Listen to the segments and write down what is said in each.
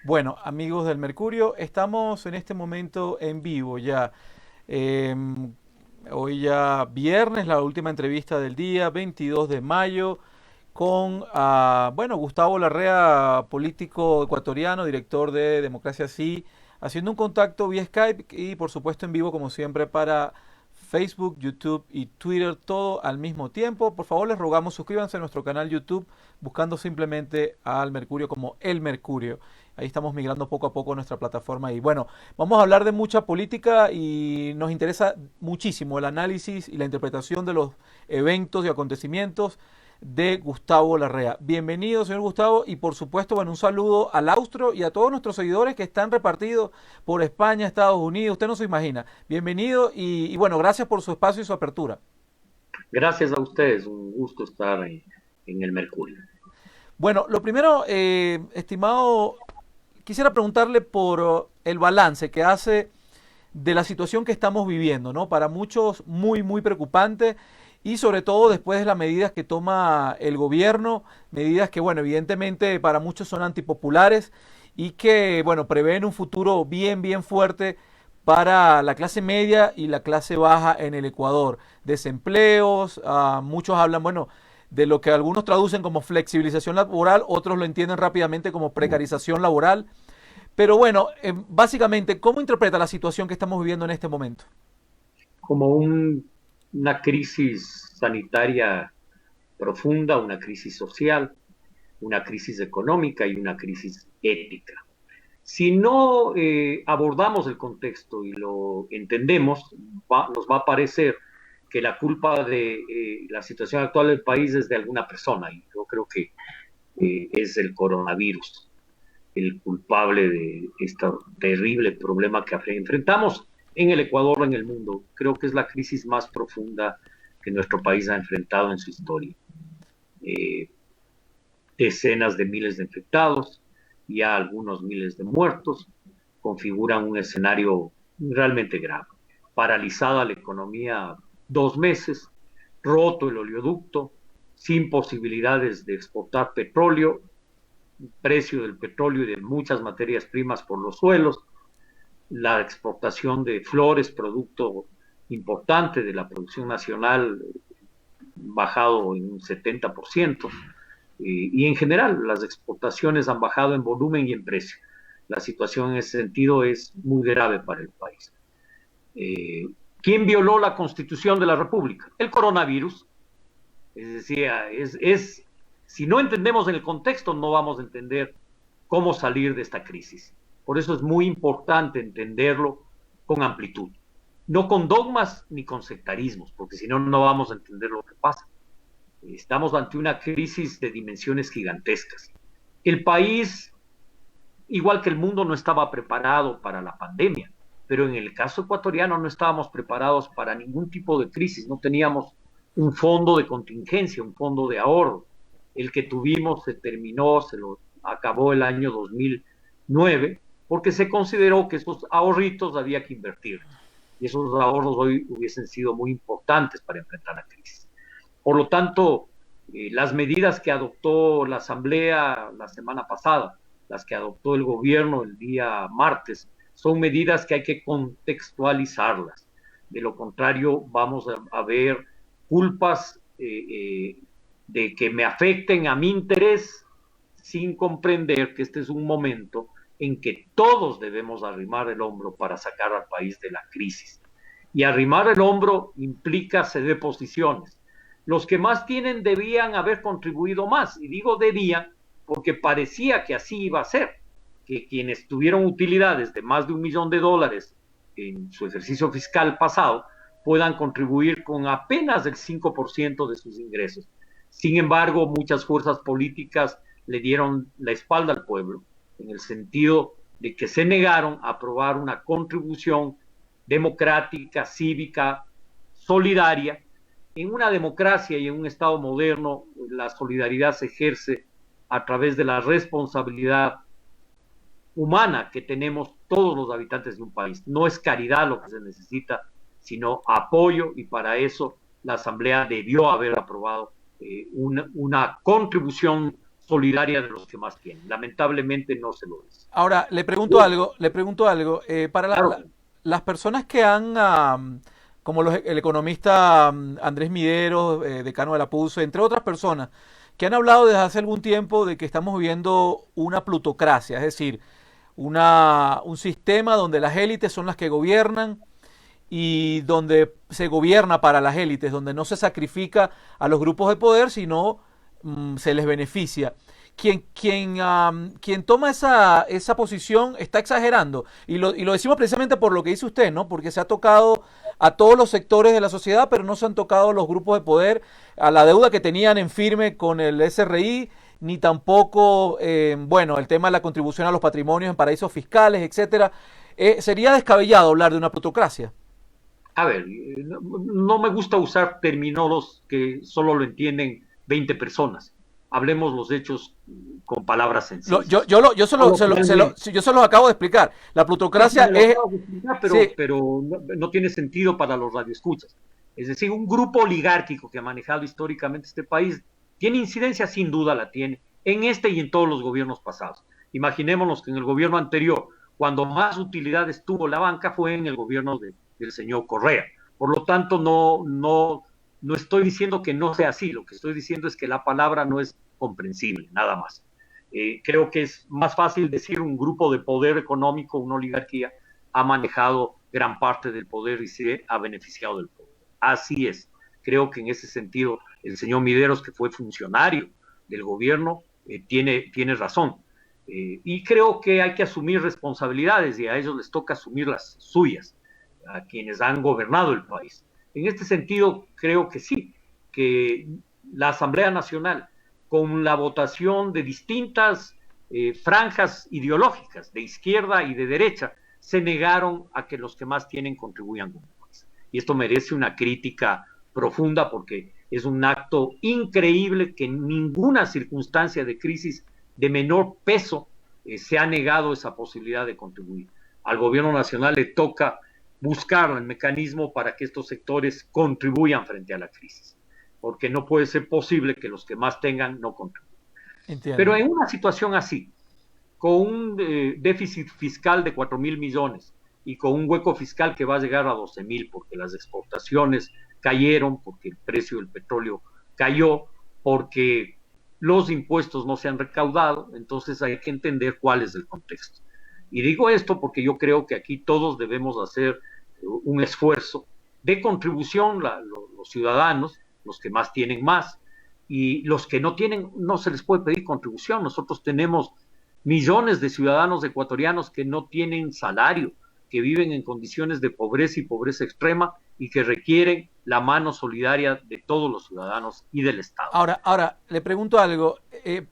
Bueno, amigos del Mercurio, estamos en este momento en vivo ya. Eh, Hoy ya viernes, la última entrevista del día, 22 de mayo, con bueno, Gustavo Larrea, político ecuatoriano, director de Democracia Sí, haciendo un contacto vía Skype y por supuesto en vivo como siempre para Facebook, YouTube y Twitter, todo al mismo tiempo. Por favor, les rogamos suscríbanse a nuestro canal YouTube buscando simplemente al Mercurio como El Mercurio. Ahí estamos migrando poco a poco nuestra plataforma y bueno, vamos a hablar de mucha política y nos interesa muchísimo el análisis y la interpretación de los eventos y acontecimientos de Gustavo Larrea. Bienvenido, señor Gustavo, y por supuesto, bueno, un saludo al Austro y a todos nuestros seguidores que están repartidos por España, Estados Unidos, usted no se imagina. Bienvenido y bueno, gracias por su espacio y su apertura. Gracias a ustedes, un gusto estar en el Mercurio. Bueno, lo primero, estimado, quisiera preguntarle por el balance que hace de la situación que estamos viviendo, ¿no? Para muchos muy preocupante y sobre todo después de las medidas que toma el gobierno, medidas que, bueno, evidentemente para muchos son antipopulares y que, bueno, prevén un futuro bien fuerte para la clase media y la clase baja en el Ecuador. Desempleos, muchos hablan, bueno, de lo que algunos traducen como flexibilización laboral, otros lo entienden rápidamente como precarización laboral. Pero bueno, básicamente, ¿cómo interpreta la situación que estamos viviendo en este momento? Como una crisis sanitaria profunda, una crisis social, una crisis económica y una crisis ética. Si no abordamos el contexto y lo entendemos, nos va a parecer que la culpa de la situación actual del país es de alguna persona, y yo creo que es el coronavirus el culpable de este terrible problema que enfrentamos en el Ecuador, en el mundo. Creo que es la crisis más profunda que nuestro país ha enfrentado en su historia. Eh, Decenas de miles de infectados, ya algunos miles de muertos, configuran un escenario realmente grave. Paralizada la economía 2 meses, roto el oleoducto, sin posibilidades de exportar petróleo, precio del petróleo y de muchas materias primas por los suelos, la exportación de flores, producto importante de la producción nacional, bajado en un 70%, y en general las exportaciones han bajado en volumen y en precio. La situación en ese sentido es muy grave para el país. Eh, ¿Quién violó la Constitución de la República? El coronavirus. Es decir, si no entendemos el contexto, no vamos a entender cómo salir de esta crisis. Por eso es muy importante entenderlo con amplitud, no con dogmas ni con sectarismos, porque si no, no vamos a entender lo que pasa. Estamos ante una crisis de dimensiones gigantescas. El país, igual que el mundo, no estaba preparado para la pandemia, pero en el caso ecuatoriano no estábamos preparados para ningún tipo de crisis, no teníamos un fondo de contingencia, un fondo de ahorro. El que tuvimos se terminó, se lo acabó el año 2009, porque se consideró que esos ahorritos había que invertirlos. Y esos ahorros hoy hubiesen sido muy importantes para enfrentar la crisis. Por lo tanto, las medidas que adoptó la Asamblea la semana pasada, las que adoptó el gobierno el día martes, son medidas que hay que contextualizarlas. De lo contrario, vamos a ver culpas de que me afecten a mi interés sin comprender que este es un momento en que todos debemos arrimar el hombro para sacar al país de la crisis. Y arrimar el hombro implica ceder posiciones. Los que más tienen debían haber contribuido más, y digo debían porque parecía que así iba a ser, que quienes tuvieron utilidades de más de $1 millón en su ejercicio fiscal pasado puedan contribuir con apenas el 5% de sus ingresos. Sin embargo, muchas fuerzas políticas le dieron la espalda al pueblo, en el sentido de que se negaron a aprobar una contribución democrática, cívica, solidaria. En una democracia y en un Estado moderno, la solidaridad se ejerce a través de la responsabilidad humana que tenemos todos los habitantes de un país. No es caridad lo que se necesita, sino apoyo, y para eso la Asamblea debió haber aprobado una contribución solidaria de los que más tienen. Lamentablemente no se lo es. Ahora, le pregunto algo, para Claro, las personas que han, como el economista Andrés Mideros, decano de la PUSE, entre otras personas, que han hablado desde hace algún tiempo de que estamos viviendo una plutocracia, es decir, un sistema donde las élites son las que gobiernan y donde se gobierna para las élites, donde no se sacrifica a los grupos de poder, sino se les beneficia. Quien toma esa posición está exagerando. Y lo decimos precisamente por lo que dice usted, ¿no? Porque se ha tocado a todos los sectores de la sociedad, pero no se han tocado los grupos de poder, a la deuda que tenían en firme con el SRI, ni tampoco, bueno, el tema de la contribución a los patrimonios en paraísos fiscales, etcétera. Sería descabellado hablar de una plutocracia. a ver, no me gusta usar términos que solo lo entienden 20 personas. Hablemos los hechos con palabras sencillas. Yo se los acabo de explicar. La No, sí plutocracia me lo es... acabo de explicar, Sí, pero no tiene sentido para los radioescuchas. Es decir, un grupo oligárquico que ha manejado históricamente este país tiene incidencia, sin duda la tiene, en este y en todos los gobiernos pasados. Imaginémonos que en el gobierno anterior, cuando más utilidades tuvo la banca, fue en el gobierno del señor Correa. Por lo tanto, no estoy diciendo que no sea así, lo que estoy diciendo es que la palabra no es comprensible, nada más. Creo que es más fácil decir un grupo de poder económico, una oligarquía, ha manejado gran parte del poder y se ha beneficiado del poder. Así es. Creo que en ese sentido el señor Mideros, que fue funcionario del gobierno, tiene razón. Y creo que hay que asumir responsabilidades y a ellos les toca asumir las suyas, a quienes han gobernado el país. En este sentido, creo que sí, que la Asamblea Nacional, con la votación de distintas franjas ideológicas, de izquierda y de derecha, se negaron a que los que más tienen contribuyan con el país. Y esto merece una crítica profunda porque es un acto increíble que en ninguna circunstancia de crisis de menor peso se ha negado esa posibilidad de contribuir. Al gobierno nacional le toca buscar el mecanismo para que estos sectores contribuyan frente a la crisis, porque no puede ser posible que los que más tengan no contribuyan. Pero entiendo. en una situación así, con un déficit fiscal de 4.000 millones y con un hueco fiscal que va a llegar a 12.000 porque las exportaciones cayeron, porque el precio del petróleo cayó, porque los impuestos no se han recaudado, entonces hay que entender cuál es el contexto. Y digo esto porque yo creo que aquí todos debemos hacer un esfuerzo de contribución, los ciudadanos, los que más tienen más, y los que no tienen, no se les puede pedir contribución. Nosotros tenemos millones de ciudadanos ecuatorianos que no tienen salario, que viven en condiciones de pobreza y pobreza extrema y que requieren la mano solidaria de todos los ciudadanos y del Estado. Ahora, le pregunto algo.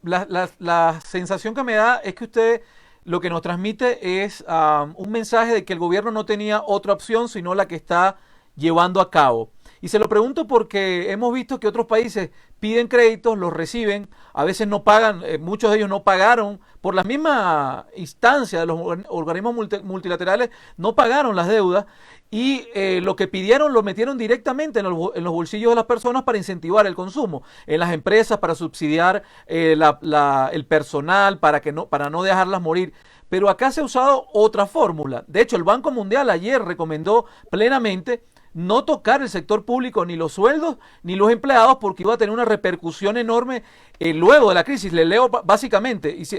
La sensación que me da es que usted lo que nos transmite es un mensaje de que el gobierno no tenía otra opción sino la que está llevando a cabo. Y se lo pregunto porque hemos visto que otros países piden créditos, los reciben, a veces no pagan, muchos de ellos no pagaron, por la misma instancia de los organismos multilaterales, no pagaron las deudas y lo que pidieron lo metieron directamente en los bolsillos de las personas para incentivar el consumo, en las empresas para subsidiar el personal, para no dejarlas morir. Pero acá se ha usado otra fórmula. De hecho, el Banco Mundial ayer recomendó plenamente no tocar el sector público, ni los sueldos, ni los empleados, porque iba a tener una repercusión enorme luego de la crisis. Le leo básicamente. Sí,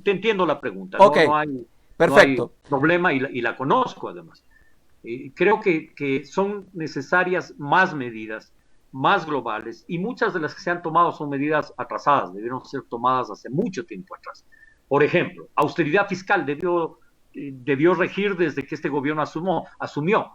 te entiendo la pregunta, Ok, no hay perfecto. problema y la conozco además. Creo que son necesarias más medidas, más globales, y muchas de las que se han tomado son medidas atrasadas, debieron ser tomadas hace mucho tiempo atrás. Por ejemplo, austeridad fiscal debió regir desde que este gobierno asumió.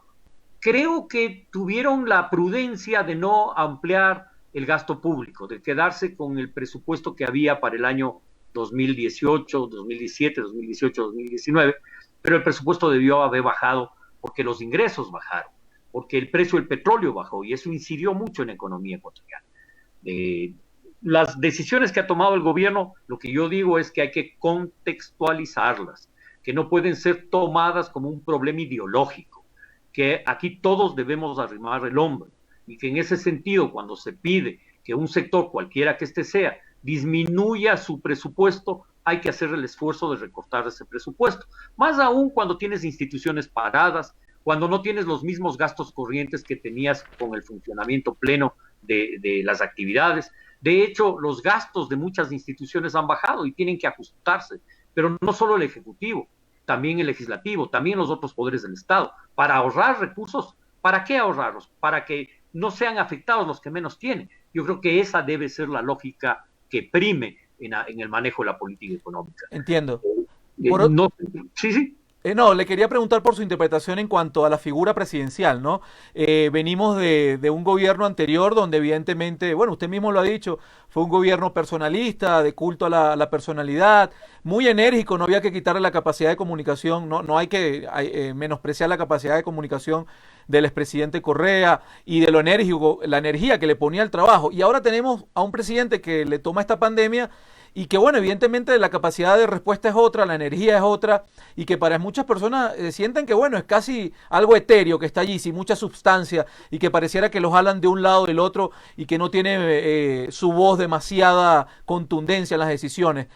Creo que tuvieron la prudencia de no ampliar el gasto público, de quedarse con el presupuesto que había para el año 2018, 2017, 2018, 2019, pero el presupuesto debió haber bajado porque los ingresos bajaron, porque el precio del petróleo bajó y eso incidió mucho en la economía ecuatoriana. Las decisiones que ha tomado el gobierno, lo que yo digo es que hay que contextualizarlas, que no pueden ser tomadas como un problema ideológico, que aquí todos debemos arrimar el hombro y que en ese sentido, cuando se pide que un sector, cualquiera que este sea, disminuya su presupuesto, hay que hacer el esfuerzo de recortar ese presupuesto. Más aún cuando tienes instituciones paradas, cuando no tienes los mismos gastos corrientes que tenías con el funcionamiento pleno de las actividades. De hecho, los gastos de muchas instituciones han bajado y tienen que ajustarse, pero no solo el Ejecutivo, también el Legislativo, también los otros poderes del Estado. Para ahorrar recursos, ¿para qué ahorrarlos? Para que no sean afectados los que menos tienen. Yo creo que esa debe ser la lógica que prime en el manejo de la política económica. Entiendo. No, sí, sí. No, le quería preguntar por su interpretación en cuanto a la figura presidencial, ¿no? Venimos de un gobierno anterior donde evidentemente, bueno, usted mismo lo ha dicho, fue un gobierno personalista, de culto a la personalidad, muy enérgico, no había que quitarle la capacidad de comunicación, no hay que menospreciar la capacidad de comunicación del expresidente Correa y de lo enérgico, la energía que le ponía al trabajo. Y ahora tenemos a un presidente que le toma esta pandemia y que, bueno, evidentemente la capacidad de respuesta es otra, la energía es otra, y que para muchas personas sienten que, bueno, es casi algo etéreo que está allí, sin mucha sustancia, y que pareciera que lo jalan de un lado o del otro, y que no tiene su voz demasiada contundencia en las decisiones.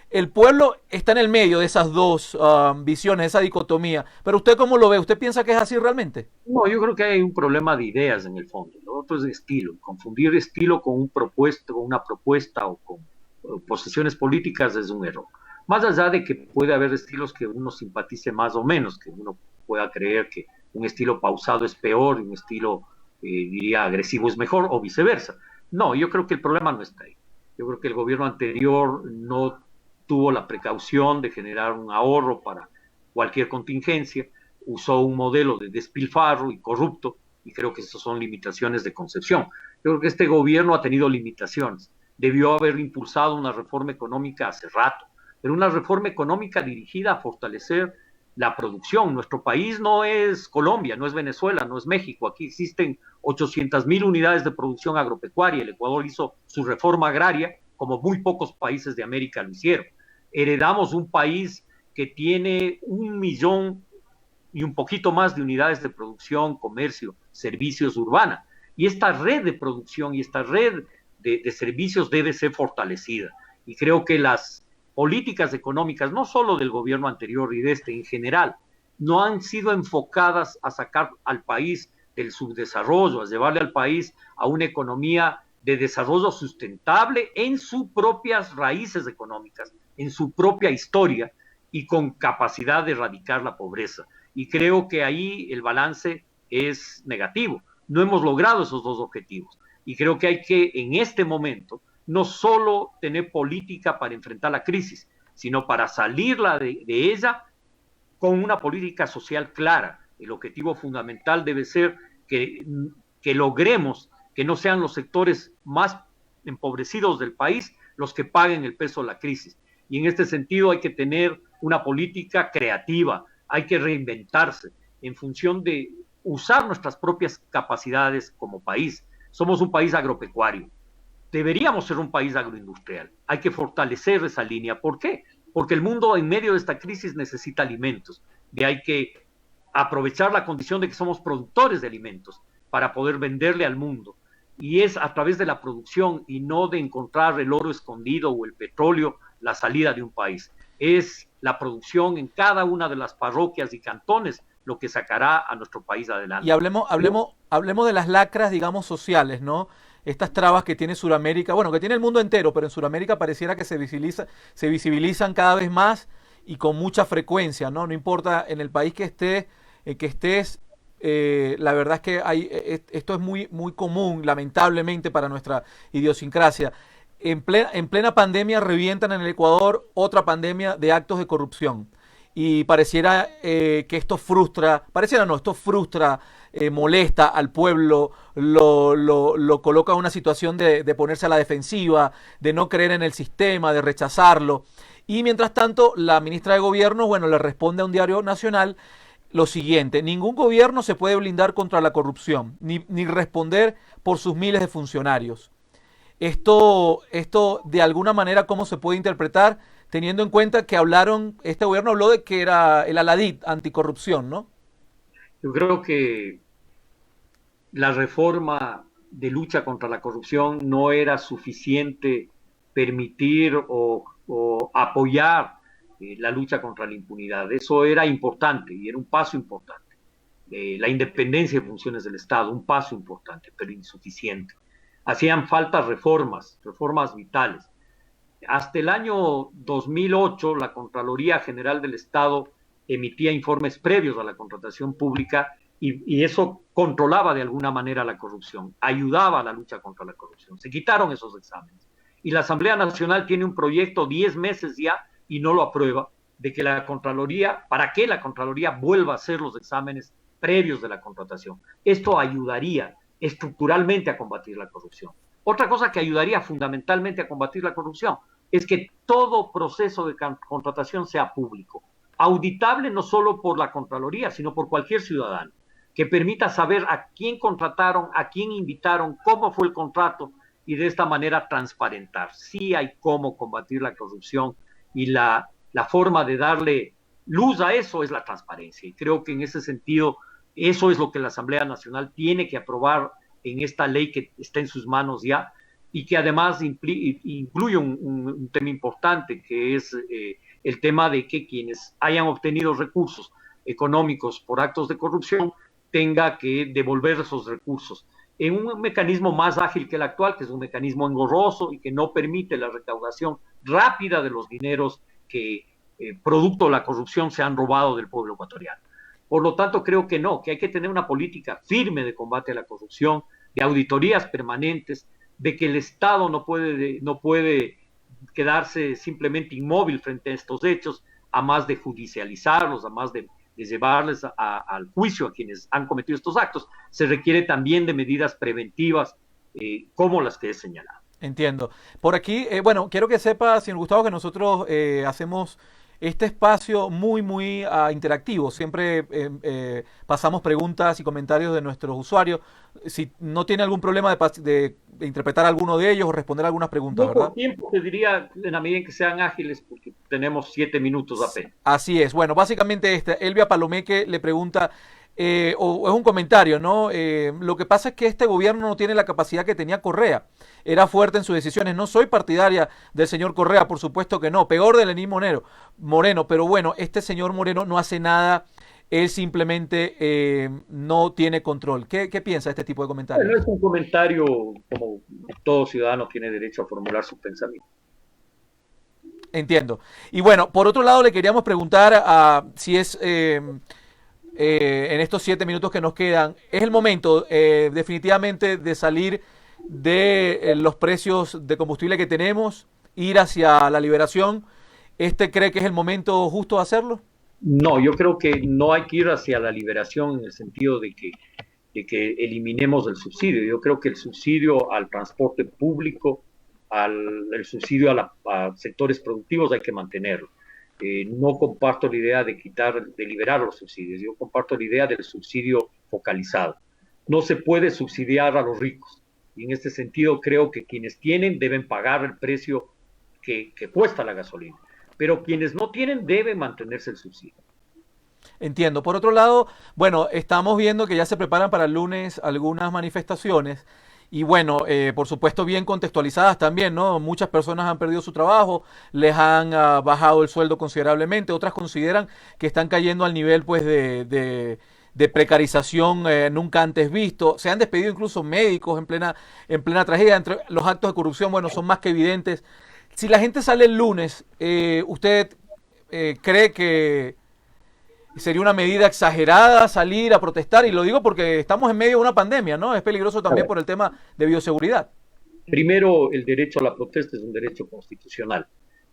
El pueblo está en el medio de esas dos visiones, esa dicotomía. Pero ¿usted cómo lo ve? ¿Usted piensa que es así realmente? No, yo creo que hay un problema de ideas en el fondo. Lo otro es de estilo. Confundir estilo con una propuesta o con posiciones políticas es un error. Más allá de que puede haber estilos que uno simpatice más o menos, que uno pueda creer que un estilo pausado es peor y un estilo, diría, agresivo es mejor o viceversa. No, yo creo que el problema no está ahí. Yo creo que el gobierno anterior no tuvo la precaución de generar un ahorro para cualquier contingencia, usó un modelo de despilfarro y corrupto, y creo que esas son limitaciones de concepción. Yo creo que este gobierno ha tenido limitaciones. Debió haber impulsado una reforma económica hace rato, pero una reforma económica dirigida a fortalecer la producción. Nuestro país no es Colombia, no es Venezuela, no es México. Aquí existen 800,000 unidades de producción agropecuaria. El Ecuador hizo su reforma agraria como muy pocos países de América lo hicieron. Heredamos un país que tiene 1,000,000 y un poquito más de unidades de producción, comercio, servicios urbana. Y esta red de producción y esta red de servicios debe ser fortalecida. Y creo que las políticas económicas, no solo del gobierno anterior y de este en general, no han sido enfocadas a sacar al país del subdesarrollo, a llevarle al país a una economía de desarrollo sustentable en sus propias raíces económicas, en su propia historia y con capacidad de erradicar la pobreza. Y creo que ahí el balance es negativo. No hemos logrado esos dos objetivos. Y creo que hay que, en este momento, no solo tener política para enfrentar la crisis, sino para salirla de ella con una política social clara. El objetivo fundamental debe ser que logremos que no sean los sectores más empobrecidos del país los que paguen el peso de la crisis. Y en este sentido hay que tener una política creativa, hay que reinventarse en función de usar nuestras propias capacidades como país. Somos un país agropecuario, deberíamos ser un país agroindustrial, hay que fortalecer esa línea. ¿Por qué? Porque el mundo en medio de esta crisis necesita alimentos, y hay que aprovechar la condición de que somos productores de alimentos para poder venderle al mundo. Y es a través de la producción y no de encontrar el oro escondido o el petróleo la salida de un país. Es la producción en cada una de las parroquias y cantones lo que sacará a nuestro país adelante. Y hablemos de las lacras, digamos, sociales, ¿no? Estas trabas que tiene Sudamérica, bueno, que tiene el mundo entero, pero en Sudamérica pareciera que se visibilizan cada vez más y con mucha frecuencia, ¿no? No importa en el país que estés, la verdad es que esto es muy, muy común, lamentablemente, para nuestra idiosincrasia. En plena pandemia revientan en el Ecuador otra pandemia de actos de corrupción. Y pareciera que esto frustra, molesta al pueblo, lo coloca en una situación de ponerse a la defensiva, de no creer en el sistema, de rechazarlo. Y mientras tanto, la ministra de Gobierno, bueno, le responde a un diario nacional lo siguiente: ningún gobierno se puede blindar contra la corrupción, ni responder por sus miles de funcionarios. Esto de alguna manera, ¿cómo se puede interpretar? Teniendo en cuenta que este gobierno habló de que era el Aladid anticorrupción, ¿no? Yo creo que la reforma de lucha contra la corrupción no era suficiente permitir o apoyar la lucha contra la impunidad. Eso era importante y era un paso importante. La independencia de funciones del Estado, un paso importante, pero insuficiente. Hacían falta reformas, reformas vitales. Hasta el año 2008, la Contraloría General del Estado emitía informes previos a la contratación pública y eso controlaba de alguna manera la corrupción, ayudaba a la lucha contra la corrupción. Se quitaron esos exámenes. Y la Asamblea Nacional tiene un proyecto 10 meses ya y no lo aprueba, de que la Contraloría, para que la Contraloría vuelva a hacer los exámenes previos de la contratación. Esto ayudaría estructuralmente a combatir la corrupción. Otra cosa que ayudaría fundamentalmente a combatir la corrupción es que todo proceso de contratación sea público, auditable no solo por la Contraloría, sino por cualquier ciudadano, que permita saber a quién contrataron, a quién invitaron, cómo fue el contrato y de esta manera transparentar. Sí hay cómo combatir la corrupción y la forma de darle luz a eso es la transparencia. Y creo que en ese sentido, eso es lo que la Asamblea Nacional tiene que aprobar en esta ley que está en sus manos ya y que además incluye un tema importante que es el tema de que quienes hayan obtenido recursos económicos por actos de corrupción tenga que devolver esos recursos en un mecanismo más ágil que el actual, que es un mecanismo engorroso y que no permite la recaudación rápida de los dineros que producto de la corrupción se han robado del pueblo ecuatoriano. Por lo tanto, creo que no, que hay que tener una política firme de combate a la corrupción, de auditorías permanentes, de que el Estado no puede quedarse simplemente inmóvil frente a estos hechos, a más de judicializarlos, a más de llevarles al juicio a quienes han cometido estos actos. Se requiere también de medidas preventivas como las que he señalado. Entiendo. Por aquí, bueno, quiero que sepa, señor Gustavo, que nosotros hacemos este espacio muy interactivo. Siempre pasamos preguntas y comentarios de nuestros usuarios. Si no tiene algún problema de interpretar alguno de ellos o responder algunas preguntas, No por ¿verdad? tiempo, te diría, en la medida en que sean ágiles, porque tenemos 7 minutos apenas. Así es. Bueno, básicamente Elvia Palomeque le pregunta, o es un comentario, ¿no? Lo que pasa es que este gobierno no tiene la capacidad que tenía Correa. Era fuerte en sus decisiones. No soy partidaria del señor Correa, por supuesto que no. Peor de Lenín Moreno. Pero bueno, este señor Moreno no hace nada. Él simplemente no tiene control. ¿Qué piensa de este tipo de comentarios? Bueno, es un comentario como todo ciudadano tiene derecho a formular su pensamiento. Entiendo. Y bueno, por otro lado le queríamos preguntar si es en estos 7 minutos que nos quedan, es el momento definitivamente de salir de los precios de combustible que tenemos, ir hacia la liberación. ¿Cree que es el momento justo de hacerlo? No, yo creo que no hay que ir hacia la liberación en el sentido de que eliminemos el subsidio. Yo creo que el subsidio al transporte público, el subsidio a sectores productivos hay que mantenerlo. No comparto la idea de liberar los subsidios. Yo comparto la idea del subsidio focalizado. No se puede subsidiar a los ricos. Y en este sentido creo que quienes tienen deben pagar el precio que cuesta la gasolina. Pero quienes no tienen deben mantenerse el subsidio. Entiendo. Por otro lado, bueno, estamos viendo que ya se preparan para el lunes algunas manifestaciones y bueno, por supuesto bien contextualizadas también, ¿no? Muchas personas han perdido su trabajo, les han bajado el sueldo considerablemente, otras consideran que están cayendo al nivel pues de precarización nunca antes visto. Se han despedido incluso médicos en plena tragedia. Entre los actos de corrupción, bueno, son más que evidentes. Si la gente sale el lunes, ¿usted cree que sería una medida exagerada salir a protestar? Y lo digo porque estamos en medio de una pandemia, ¿no? Es peligroso también por el tema de bioseguridad. Primero, el derecho a la protesta es un derecho constitucional.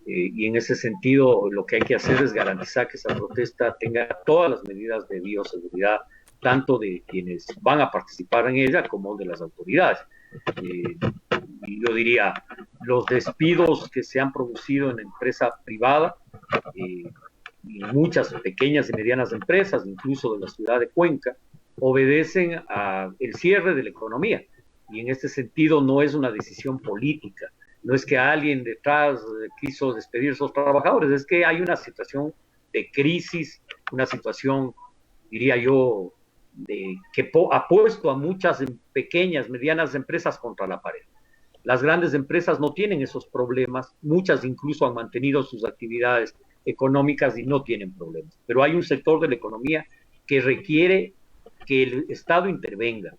Y en ese sentido, lo que hay que hacer es garantizar que esa protesta tenga todas las medidas de bioseguridad, tanto de quienes van a participar en ella como de las autoridades. Y yo diría, los despidos que se han producido en la empresa privada, y muchas pequeñas y medianas empresas, incluso de la ciudad de Cuenca, obedecen al cierre de la economía. Y en este sentido no es una decisión política, no es que alguien detrás quiso despedir a esos trabajadores, es que hay una situación de crisis, una situación, diría yo, que ha puesto a muchas pequeñas, medianas empresas contra la pared. Las grandes empresas no tienen esos problemas, muchas incluso han mantenido sus actividades económicas y no tienen problemas. Pero hay un sector de la economía que requiere que el Estado intervenga.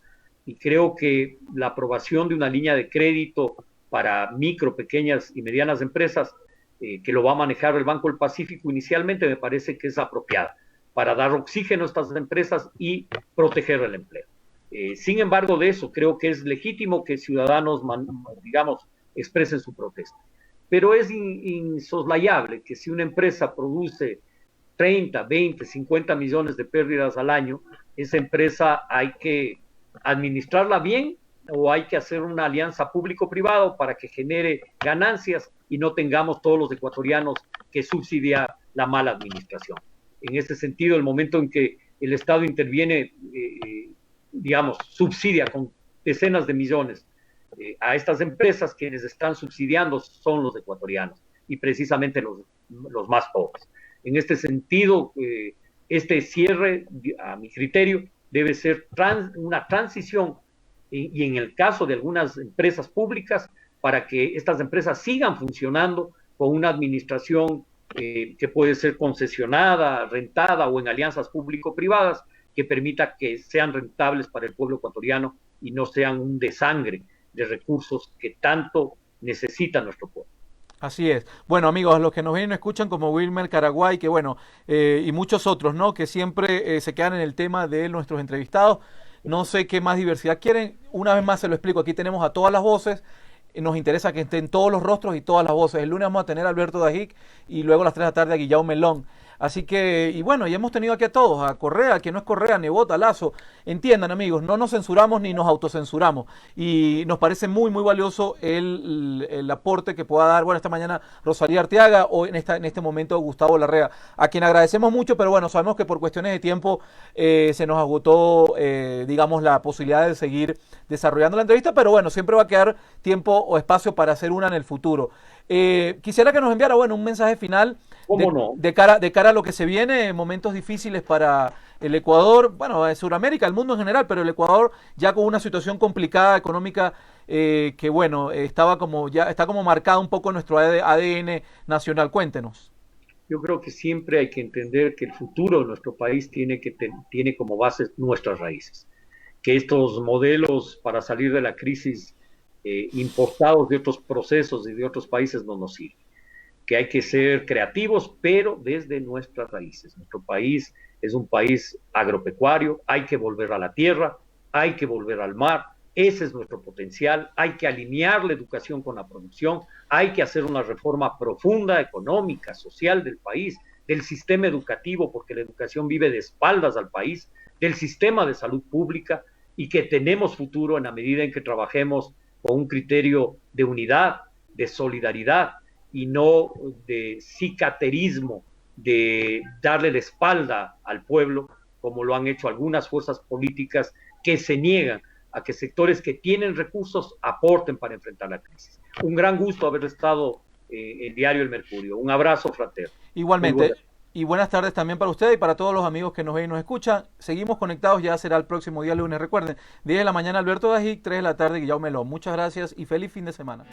Y creo que la aprobación de una línea de crédito para micro, pequeñas y medianas empresas, que lo va a manejar el Banco del Pacífico inicialmente, me parece que es apropiada para dar oxígeno a estas empresas y proteger el empleo. Sin embargo, de eso creo que es legítimo que ciudadanos, digamos, expresen su protesta. Pero es insoslayable que si una empresa produce 30, 20, 50 millones de pérdidas al año, esa empresa hay que administrarla bien o hay que hacer una alianza público-privado para que genere ganancias y no tengamos todos los ecuatorianos que subsidian la mala administración. En este sentido, el momento en que el Estado interviene, digamos, subsidia con decenas de millones a estas empresas, quienes están subsidiando son los ecuatorianos y precisamente los más pobres. En este sentido, este cierre, a mi criterio, debe ser una transición y en el caso de algunas empresas públicas, para que estas empresas sigan funcionando con una administración que puede ser concesionada, rentada o en alianzas público-privadas, que permita que sean rentables para el pueblo ecuatoriano y no sean un desangre de recursos que tanto necesita nuestro pueblo. Así es. Bueno, amigos, los que nos ven y nos escuchan, como Wilmer Caraguay, que bueno, y muchos otros, ¿no? Que siempre se quedan en el tema de nuestros entrevistados. No sé qué más diversidad quieren. Una vez más se lo explico. Aquí tenemos a todas las voces. Nos interesa que estén todos los rostros y todas las voces. El lunes vamos a tener a Alberto Dajic y luego a las 3 de la tarde a Guillaume Melón. Así que, y bueno, ya hemos tenido aquí a todos, a Correa, que no es Correa, Nebot, Lazo. Entiendan, amigos, no nos censuramos ni nos autocensuramos. Y nos parece muy, muy valioso el aporte que pueda dar, bueno, esta mañana Rosalía Arteaga o en este momento Gustavo Larrea, a quien agradecemos mucho, pero bueno, sabemos que por cuestiones de tiempo se nos agotó, digamos, la posibilidad de seguir desarrollando la entrevista, pero bueno, siempre va a quedar tiempo o espacio para hacer una en el futuro. Quisiera que nos enviara, bueno, un mensaje final de cara a lo que se viene, momentos difíciles para el Ecuador, bueno, Sudamérica, el mundo en general, pero el Ecuador ya con una situación complicada económica que bueno, está como marcada un poco nuestro ADN nacional. Cuéntenos. Yo creo que siempre hay que entender que el futuro de nuestro país tiene como base nuestras raíces, que estos modelos para salir de la crisis importados de otros procesos y de otros países no nos sirven, que hay que ser creativos, pero desde nuestras raíces. Nuestro país es un país agropecuario, hay que volver a la tierra, hay que volver al mar, ese es nuestro potencial, hay que alinear la educación con la producción, hay que hacer una reforma profunda, económica, social del país, del sistema educativo, porque la educación vive de espaldas al país, del sistema de salud pública, y que tenemos futuro en la medida en que trabajemos con un criterio de unidad, de solidaridad, y no de cicaterismo, de darle la espalda al pueblo, como lo han hecho algunas fuerzas políticas que se niegan a que sectores que tienen recursos aporten para enfrentar la crisis. Un gran gusto haber estado en Diario El Mercurio. Un abrazo fraterno. Igualmente. Y buenas tardes también para ustedes y para todos los amigos que nos ven y nos escuchan. Seguimos conectados, ya será el próximo día lunes. Recuerden, 10 de la mañana Alberto Dajic, 3 de la tarde Guillaume Melón. Muchas gracias y feliz fin de semana.